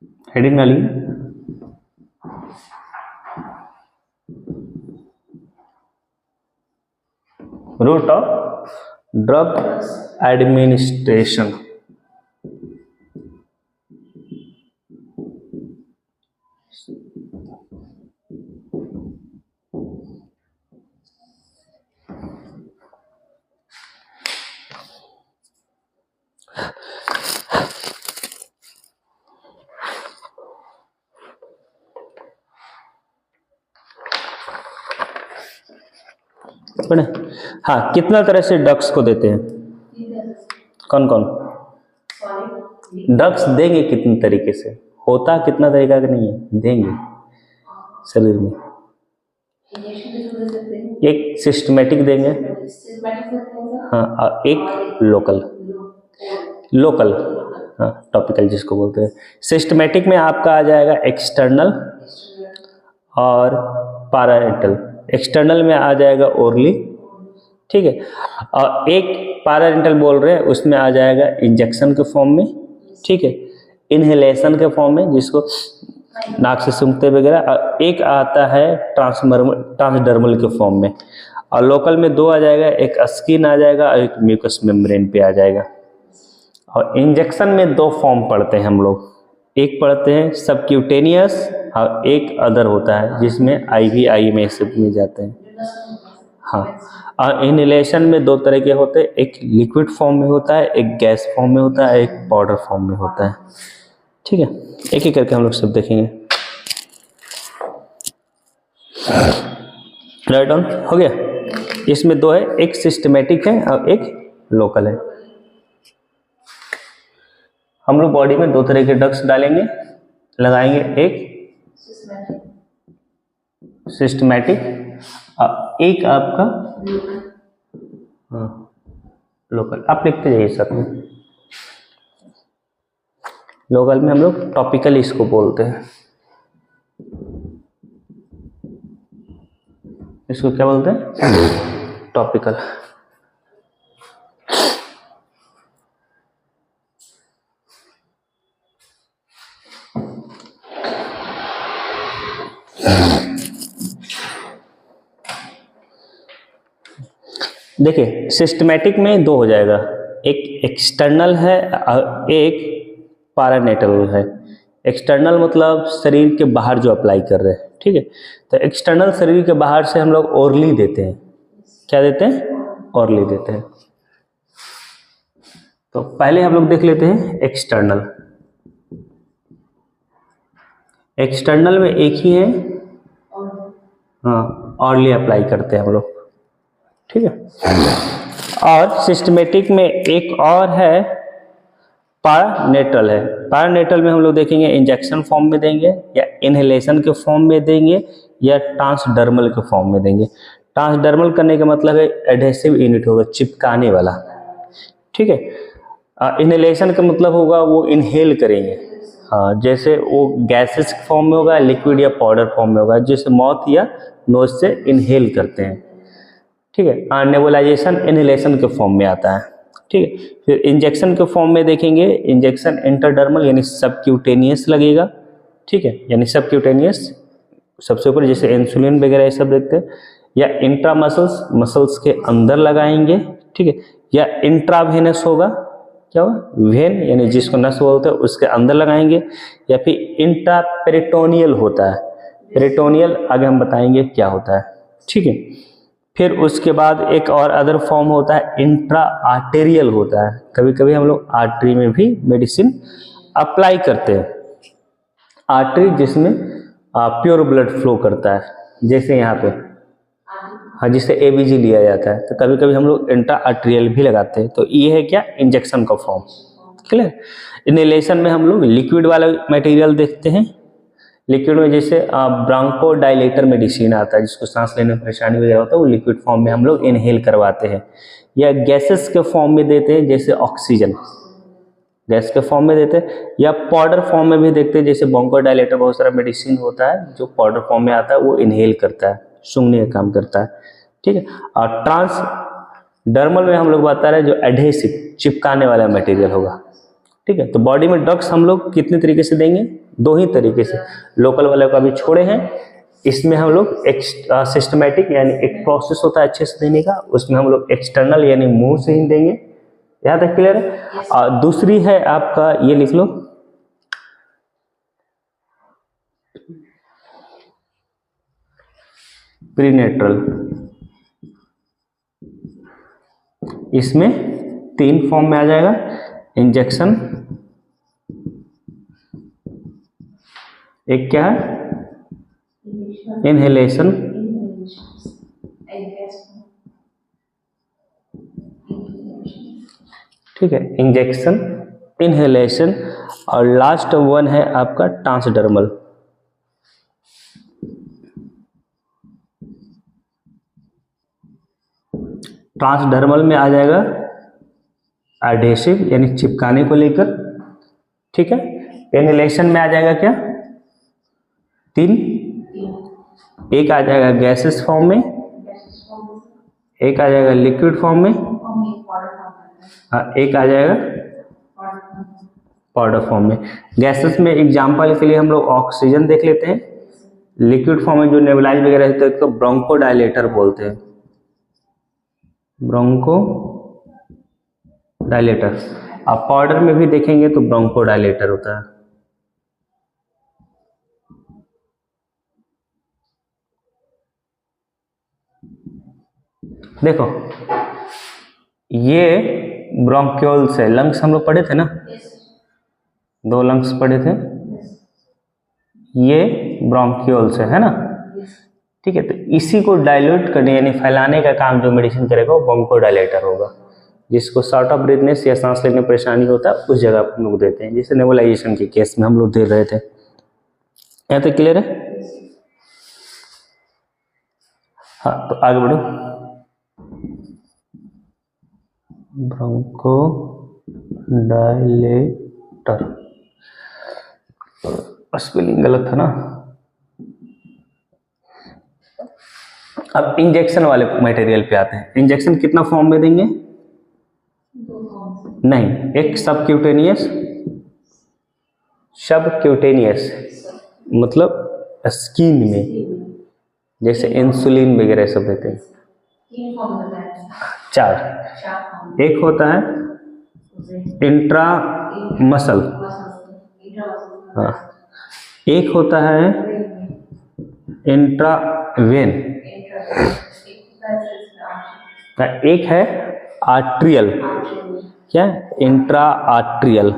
Heading डालिए। Route of drug administration. हाँ, कितना तरह से ड्रग्स को देते हैं? कौन कौन? ड्रग्स देंगे कितने तरीके से, होता कितना तरीका का नहीं है, देंगे शरीर में। एक सिस्टमेटिक देंगे, हाँ, और एक लोकल। हाँ, टॉपिकल जिसको बोलते हैं। सिस्टमेटिक में आपका आ जाएगा एक्सटर्नल और पैरारेंटल। एक्सटर्नल में आ जाएगा ओरली, ठीक है, और एक पैरारेंटल बोल रहे हैं उसमें आ जाएगा इंजेक्शन के फॉर्म में, ठीक है, इनहेलेशन के फॉर्म में जिसको नाक से सूंघते वगैरह, और एक आता है ट्रांसडर्मल के फॉर्म में। और लोकल में दो आ जाएगा, एक स्किन आ जाएगा और एक म्यूकस मेम्ब्रेन पे आ जाएगा। और इंजेक्शन में दो फॉर्म पढ़ते हैं हम लोग, एक पढ़ते हैं सबक्यूटेनियस और एक अदर होता है जिसमें आईवीआई में सब में जाते हैं। हाँ, और इनहेलेशन में दो तरह के होते हैं, एक लिक्विड फॉर्म में होता है, एक गैस फॉर्म में होता है, एक पाउडर फॉर्म में होता है, ठीक है। एक एक करके हम लोग सब देखेंगे। राइट डाउन हो गया। इसमें दो है, एक सिस्टमेटिक है और एक लोकल है। हम लोग बॉडी में दो तरह के ड्रग्स डालेंगे, लगाएंगे, एक सिस्टमेटिक और एक आपका लोकल। आप लिखते जाइए सब में। लोकल में हम लोग टॉपिकल इसको बोलते हैं, इसको क्या बोलते हैं? टॉपिकल। देखिए, सिस्टमेटिक में दो हो जाएगा, एक एक्सटर्नल है और एक पैरानेटल है। एक्सटर्नल मतलब शरीर के बाहर जो अप्लाई कर रहे हैं, ठीक है। तो एक्सटर्नल शरीर के बाहर से हम लोग ओरली देते हैं। क्या देते हैं? ओरली देते हैं। तो पहले हम लोग देख लेते हैं एक्सटर्नल। एक्सटर्नल में एक ही है, हाँ, ओरली अप्लाई करते हैं हम लोग, ठीक है। और सिस्टमेटिक में एक और है, पैरानेटल है। पैरानेटल में हम लोग देखेंगे इंजेक्शन फॉर्म में देंगे या इनहेलेशन के फॉर्म में देंगे या ट्रांसडर्मल के फॉर्म में देंगे। ट्रांसडर्मल करने का मतलब है एडहेसिव यूनिट होगा, चिपकाने वाला, ठीक है। इनहेलेशन का मतलब होगा वो इनहेल करेंगे, हाँ, जैसे वो गैसेस फॉर्म में होगा, लिक्विड या पाउडर फॉर्म में होगा, जैसे माउथ या नोज से इनहेल करते हैं, ठीक है। नेबुलाइजेशन इनहेलेशन के फॉर्म में आता है, ठीक है। फिर इंजेक्शन के फॉर्म में देखेंगे, इंजेक्शन इंटरडर्मल यानी सबक्यूटेनियस लगेगा, ठीक है, यानी सबक्यूटेनियस सबसे ऊपर, जैसे इंसुलिन वगैरह ये सब देखते हैं, या इंट्रा मसल्स के अंदर लगाएंगे, ठीक है, या इंट्रावेनस होगा, क्या होगा? वेन यानी जिसको नस बोलते हैं उसके अंदर लगाएंगे, या फिर इंट्रा पेरिटोनियल होता है। पेरिटोनियल आगे हम बताएंगे क्या होता है, ठीक है। फिर उसके बाद एक और अदर फॉर्म होता है, इंट्रा आर्टेरियल होता है। कभी कभी हम लोग आर्टरी में भी मेडिसिन अप्लाई करते हैं। आर्टरी जिसमें प्योर ब्लड फ्लो करता है, जैसे यहाँ पे, हाँ, जिससे एबीजी लिया जाता है, तो कभी कभी हम लोग इंट्रा आर्टेरियल भी लगाते हैं। तो ये है क्या? इंजेक्शन का फॉर्म, क्लियर। इनहेलेशन में हम लोग लिक्विड वाला मटेरियल देखते हैं। लिक्विड में जैसे ब्रांको डायलेटर मेडिसिन आता है, जिसको सांस लेने में परेशानी वगैरह होता है, वो लिक्विड फॉर्म में हम लोग इनहेल करवाते हैं, या गैसेस के फॉर्म में देते हैं, जैसे ऑक्सीजन गैस के फॉर्म में देते हैं, या पाउडर फॉर्म में भी देखते हैं, जैसे ब्रांको डायलेटर बहुत सारा मेडिसिन होता है जो पाउडर फॉर्म में आता है, वो इनहेल करता है, सूंघने का काम करता है, ठीक है। और ट्रांसडर्मल में हम लोग बता रहे हैं जो एडहेसिव चिपकाने वाला मटेरियल होगा, ठीक है। तो बॉडी में ड्रग्स हम लोग कितने तरीके से देंगे? दो ही तरीके से, लोकल वाले को अभी छोड़े हैं, इसमें हम लोग एक सिस्टमेटिक यानी एक प्रोसेस होता है अच्छे से देने का, उसमें हम लोग एक्सटर्नल यानी मुंह से ही देंगे। यहाँ तक क्लियर है। और दूसरी है आपका, ये लिख लो, प्रीनेट्रल। इसमें 3 फॉर्म में आ जाएगा, इंजेक्शन, एक क्या है इनहेलेशन, ठीक है, इंजेक्शन, इनहेलेशन, और लास्ट वन है आपका ट्रांसडर्मल। ट्रांसडर्मल में आ जाएगा एडहेसिव यानी चिपकाने को लेकर, ठीक है। इनहेलेशन में आ जाएगा क्या 3, एक आ जाएगा गैसेस फॉर्म में, एक आ जाएगा लिक्विड फॉर्म में, एक आ जाएगा पाउडर फॉर्म में। गैसेस में एग्जांपल के लिए हम लोग ऑक्सीजन देख लेते हैं। लिक्विड फॉर्म में जो नेबुलाइज वगैरह रहते हैं तो ब्रोंकोडायलेटर बोलते हैं, ब्रोंको डायलेटर। आप पाउडर में भी देखेंगे तो ब्रोंकोडायलेटर होता है। देखो ये ब्रोंक्यूल्स है, लंग्स हम लोग पढ़े थे ना, 2 लंग्स पढ़े थे, ये ब्रोंक्यूल्स है ना, ठीक है। तो इसी को डायल्यूट करने यानी फैलाने का काम जो मेडिसिन करेगा वो ब्रोंकोडायलेटर होगा, जिसको शॉर्ट ऑफ ब्रीथनेस या सांस लेने में परेशानी होता है उस जगह पर हम लोग देते हैं, जैसे नेबुलाइजेशन के केस में हम लोग दे रहे थे। यहाँ तक क्लियर है। हाँ तो आगे बढ़ो। ब्रोंको डायलेटर, स्पेलिंग गलत था ना। अब इंजेक्शन वाले मटेरियल पे आते हैं। इंजेक्शन कितना फॉर्म में देंगे? नहीं, एक सबक्यूटेनियस, सबक्यूटेनियस मतलब स्किन में, जैसे इंसुलिन वगैरह सब देते हैं। 4, एक होता है इंट्रा मसल, हाँ, एक होता है इंट्रावेन, एक है आर्ट्रियल, क्या इंट्रा आर्ट्रियल,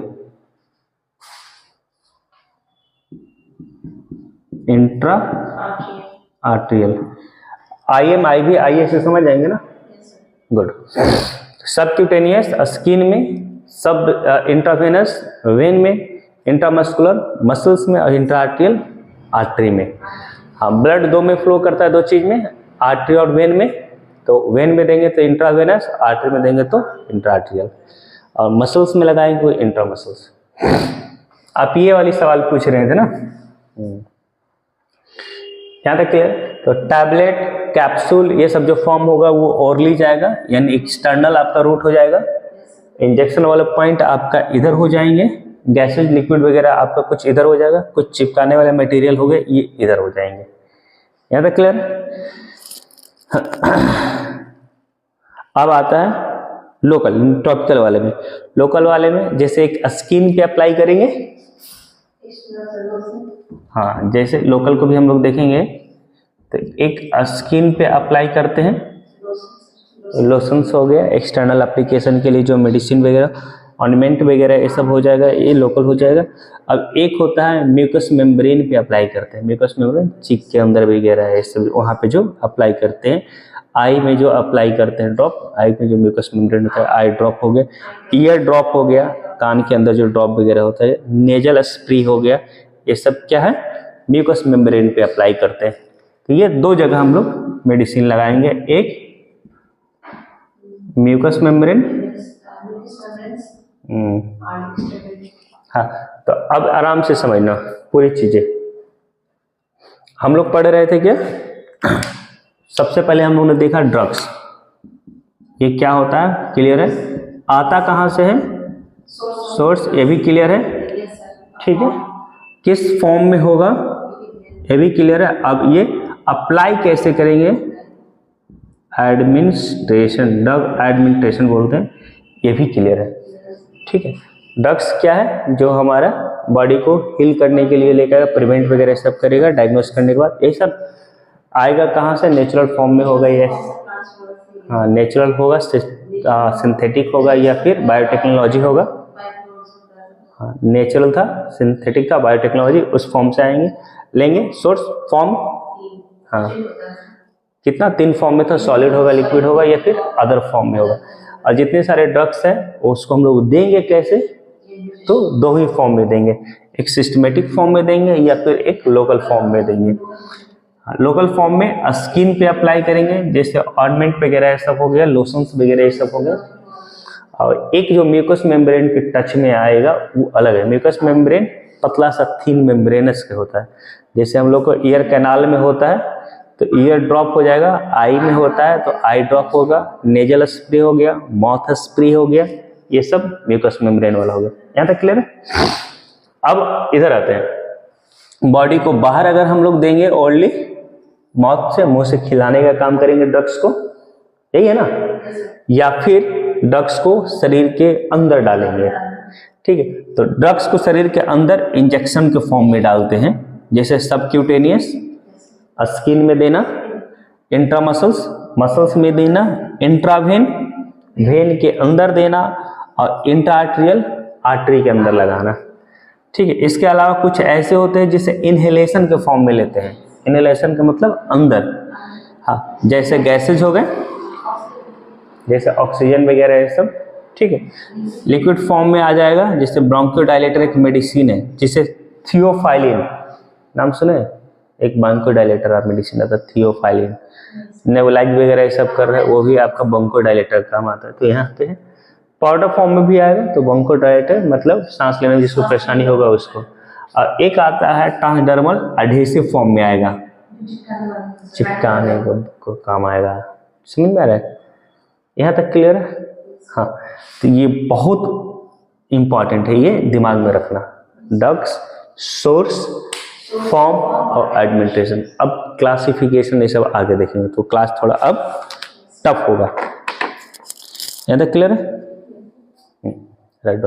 इंट्रा आर्ट्रियल। आई भी आई से समझ जाएंगे ना, गुड। सबक्यूटेनियस स्किन में, सब इंट्रावेनस वेन में, इंट्रामस्कुलर मसल्स में, और इंट्राआर्ट्रियल आर्टरी में। हाँ, ब्लड 2 में फ्लो करता है, 2 चीज में, आर्टरी और वेन में। तो वेन में देंगे तो इंट्रावेनस, आर्टरी में देंगे तो इंट्राआर्ट्रियल, और मसल्स में लगाएंगे तो इंट्रामसल्स। आप ये वाली सवाल पूछ रहे थे ना, यहाँ तक क्लियर। तो टैबलेट, कैप्सूल, ये सब जो फॉर्म होगा वो ओरली जाएगा, यानी एक्सटर्नल आपका रूट हो जाएगा। इंजेक्शन वाला पॉइंट आपका इधर हो जाएंगे, गैसेज लिक्विड वगैरह आपका कुछ इधर हो जाएगा, कुछ चिपकाने वाले मटेरियल हो गए ये इधर हो जाएंगे। यहाँ तक क्लियर। अब आता है लोकल, टॉपिकल वाले में। लोकल वाले में जैसे एक स्किन पे अप्लाई करेंगे, हाँ, जैसे लोकल को भी हम लोग देखेंगे तो एक स्किन पे अप्लाई करते हैं, लोशंस हो गया, एक्सटर्नल एप्लीकेशन के लिए जो मेडिसिन वगैरह, ऑर्नामेंट वगैरह ये सब हो जाएगा, ये लोकल हो जाएगा। अब एक होता है म्यूकस मेम्ब्रेन पे अप्लाई करते हैं, म्यूकस मेम्ब्रेन चीक के अंदर वगैरह है सब, वहाँ पे जो अप्लाई करते हैं। आई में जो अप्लाई करते हैं ड्रॉप, आई में जो म्यूकस मेम्ब्रेन होता है, आई ड्रॉप हो गया, ईयर ड्रॉप हो गया, कान के अंदर जो ड्रॉप वगैरह होता है, नेजल स्प्रे हो गया, ये सब क्या है म्यूकस मेम्ब्रेन पे अप्लाई करते हैं। तो ये 2 जगह हम लोग मेडिसिन लगाएंगे, एक म्यूकस मेम्ब्रेन, हाँ। तो अब आराम से समझना पूरी चीजें। हम लोग पढ़ रहे थे क्या, सबसे पहले हम लोगों ने देखा ड्रग्स, ये क्या होता है, क्लियर है। आता कहाँ से है, सोर्स, ये भी क्लियर है, ठीक है। किस फॉर्म में होगा ये भी क्लियर है। अब ये अप्लाई कैसे करेंगे, एडमिनिस्ट्रेशन, ड्रग एडमिनिस्ट्रेशन बोलते हैं, ये भी क्लियर है। ठीक है, ड्रग्स क्या है, जो हमारा बॉडी को हील करने के लिए लेकर प्रिवेंट वगैरह सब करेगा, डायग्नोस करने के बाद ये सब आएगा कहाँ से, नेचुरल फॉर्म में होगा ये। हाँ, नेचुरल होगा, सिंथेटिक होगा या फिर बायोटेक्नोलॉजी होगा। हाँ, नेचुरल था, सिंथेटिक था, बायोटेक्नोलॉजी, उस फॉर्म से आएंगे, लेंगे। सोर्स फॉर्म, हाँ कितना, 3 फॉर्म में था, सॉलिड होगा, लिक्विड होगा या फिर अदर फॉर्म में होगा। और जितने सारे ड्रग्स हैं उसको हम लोग देंगे कैसे, तो 2 ही फॉर्म में देंगे, एक सिस्टमेटिक फॉर्म में देंगे या फिर एक लोकल फॉर्म में देंगे। लोकल फॉर्म में स्किन पे अप्लाई करेंगे, जैसे ऑर्नामेंट वगैरह ये सब हो गया, लोशंस वगैरह ये सब हो गया। और एक जो म्यूकस मेम्ब्रेन के टच में आएगा वो अलग है। म्यूकस मेम्ब्रेन पतला सा थीन मेम्ब्रेनस के होता है, जैसे हम लोग को ईयर कैनाल में होता है तो ईयर ड्रॉप हो जाएगा, आई में होता है तो आई ड्रॉप होगा, नेजल स्प्रे हो गया, माउथ स्प्रे हो गया, ये सब म्यूकस मेम्ब्रेन वाला हो गया। यहाँ तक क्लियर है। अब इधर आते हैं, बॉडी को बाहर अगर हम लोग देंगे ओनली माउथ से, मुंह से खिलाने का काम करेंगे ड्रग्स को, यही है ना, या फिर ड्रग्स को शरीर के अंदर डालेंगे। ठीक है, तो ड्रग्स को शरीर के अंदर इंजेक्शन के फॉर्म में डालते हैं, जैसे सबक्यूटेनियस स्किन में देना, इंट्रामसल्स मसल्स में देना, इंट्रावेन वेन के अंदर देना और इंट्राआर्टेरियल आर्टरी के अंदर लगाना। ठीक है, इसके अलावा कुछ ऐसे होते हैं जिसे इनहेलेशन के फॉर्म में लेते हैं। इनहेलेशन का मतलब अंदर, हाँ, जैसे गैसेज हो गए, जैसे ऑक्सीजन वगैरह ये सब। ठीक है, लिक्विड फॉर्म में आ जाएगा, जैसे ब्रोंकोडायलेटर एक मेडिसिन है जिसे थियोफाइलिन, नाम सुने, एक ब्रोंकोडायलेटर आप मेडिसिन आता है थियोफाइलिन, नेबुलाइज वगैरह ये सब कर रहे हैं, वो भी आपका ब्रोंकोडायलेटर काम आता है। तो यहाँ पे पाउडर फॉर्म में भी आएगा, तो ब्रोंकोडायलेटर मतलब सांस लेने में जिसको परेशानी होगा उसको। और एक आता है ट्रांसडर्मल एडहेसिव फॉर्म में आएगा, चिपकाने को काम आएगा। समझ में आ रहा है, यहाँ तक क्लियर है। हाँ, तो ये बहुत इंपॉर्टेंट है, ये दिमाग में रखना, ड्रग्स, सोर्स, फॉर्म और एडमिनिस्ट्रेशन। अब क्लासिफिकेशन ये सब आगे देखेंगे, तो क्लास थोड़ा अब टफ होगा। यहाँ तक क्लियर है, राइट।